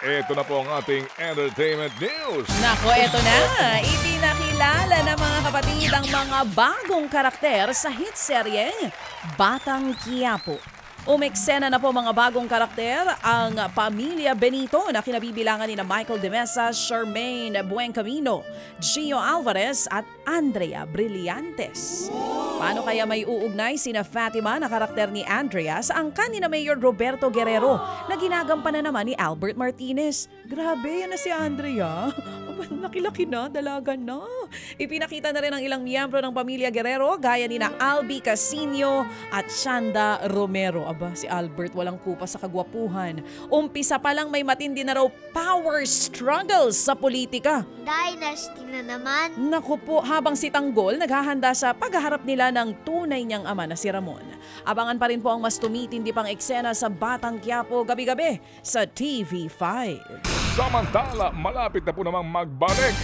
Ito na po ang ating entertainment news. Nako, eto na. Ipinakilala ng mga kapatid ang mga bagong karakter sa hit serye Batang Quiapo. Umeksena na po mga bagong karakter ang Pamilya Benito na kinabibilangan ni Michael De Mesa, Charmaine Buencamino, Gio Alvarez at Andrea Brillantes. Paano kaya may uugnay sina Fatima na karakter ni Andrea sa angkan ni Mayor Roberto Guerrero na ginagampanan naman ni Albert Martinez? Grabe, yan na si Andrea. Laki-laki na, dalaga na. Ipinakita na rin ang ilang miyembro ng Pamilya Guerrero gaya ni na Albi Casino at Shanda Romero. Aba, si Albert walang kupa sa kagwapuhan. Umpisa pa lang may matindi na raw power struggles sa politika. Dynasty na naman. Naku po, habang si Tanggol naghahanda sa paghaharap nila ng tunay niyang ama na si Ramon. Abangan pa rin po ang mas tumitindi pang eksena sa Batang Quiapo gabi-gabi sa TV5. Samantala, malapit na po namang magbalik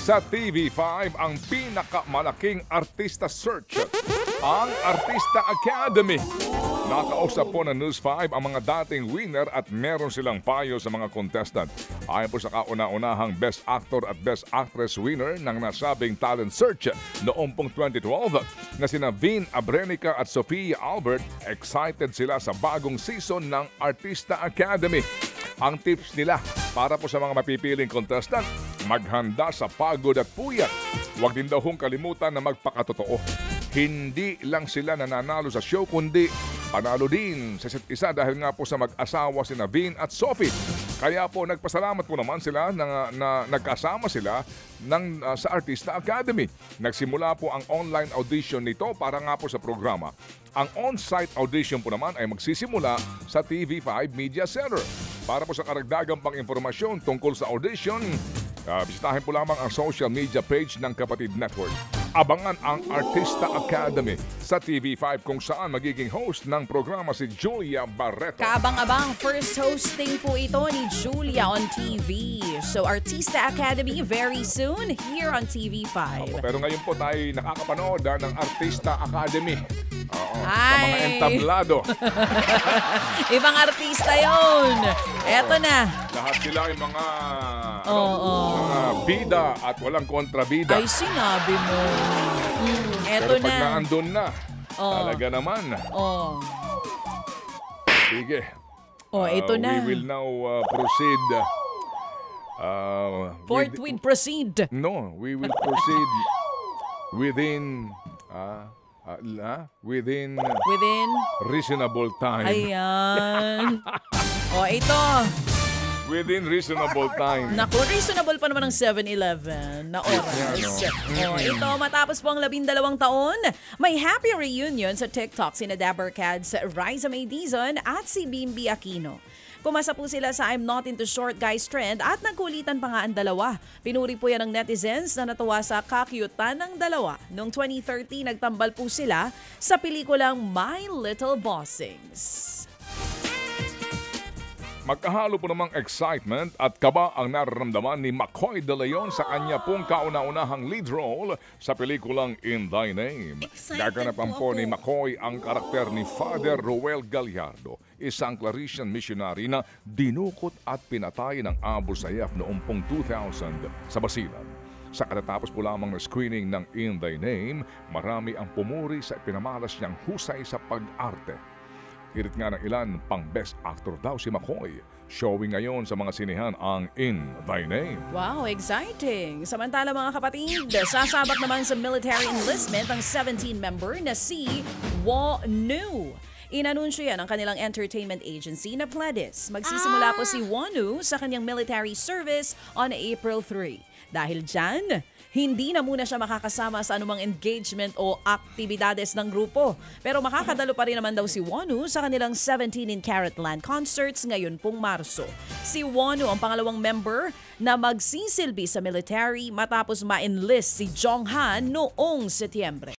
sa TV5 ang pinakamalaking artista search, ang Artista Academy. Nakausap po ng News 5 ang mga dating winner at meron silang payo sa mga contestant. Ayon po sa kauna-unahang Best Actor at Best Actress winner ng nasabing talent search noong pong 2012 na sina Vin Abrenica at Sofia Albert, excited sila sa bagong season ng Artista Academy. Ang tips nila para po sa mga mapipiling contestant, maghanda sa pagod at puyat. Huwag din daw hong kalimutan na magpakatotoo. Hindi lang sila nananalo sa show kundi panalo din sa isa't isa dahil nga po sa mag-asawa sina Vin at Sophie. Kaya po nagpasalamat po naman sila na nagkasama sila sa Artista Academy. Nagsimula po ang online audition nito para nga po sa programa. Ang on-site audition po naman ay magsisimula sa TV5 Media Center. Para po sa karagdagang pang impormasyon tungkol sa audition, bisitahin po lamang ang social media page ng Kapatid Network. Abangan ang Artista Academy sa TV5 kung saan magiging host ng programa si Julia Barreto. Kaabang-abang first hosting po ito ni Julia on TV. So Artista Academy very soon here on TV5. Pero ngayon po tayo nakakapanood ng Artista Academy. Oo, sa Ay. mga entablado. Ibang artista yon. Eto na. Lahat sila ay mga, Oo. mga bida at walang kontrabida. Ay, sinabi mo. Pero Eto pag na. naandun na, Oo. talaga naman. Oh. Sige. Oh, ito na. We will now proceed. Forthwith proceed. No, we will proceed within within Within. reasonable time. Ayan. Oh, ito. Within reasonable time. Naku, reasonable pa naman ang 7-Eleven na oras. Oh, ito, matapos po ang 12 taon, may happy reunion sa TikTok sina Dabber Cads, Riza May Dizon at si Bimbi Aquino. Pumasa po sila sa I'm Not Into Short Guys trend at nagkulitan pa nga ang dalawa. Pinuri po yan ng netizens na natuwa sa kakyutan ng dalawa. Noong 2013, nagtambal po sila sa pelikulang My Little Bossings. Magkahalo po namang excitement at kaba ang nararamdaman ni McCoy De Leon sa kanya pong kauna-unahang lead role sa pelikulang In Thy Name. Gaganapan po ni McCoy ang karakter ni Father Roel Gallardo, isang Claretian missionary na dinukot at pinatay ng Abu Sayyaf noong pong 2000 sa Basilan. Sa katatapos po lamang na screening ng In Thy Name, marami ang pumuri sa ipinamalas niyang husay sa pag-arte. Hirit nga ng ilan pang best actor daw si McCoy. Showing ngayon sa mga sinehan ang In Thy Name. Wow, exciting! Samantala mga kapatid, sasabak naman sa military enlistment ang 17-member na si Wonu. Inanunsyo yan ang kanilang entertainment agency na Pledis. Magsisimula po si Wonu sa kanyang military service on April 3. Dahil dyan, hindi na muna siya makakasama sa anumang engagement o aktibidades ng grupo. Pero makakadalo pa rin naman daw si Wonu sa kanilang 17 in Caratland concerts ngayon pong Marso. Si Wonu ang pangalawang member na magsisilbi sa military matapos ma-enlist si Jonghan noong Setyembre.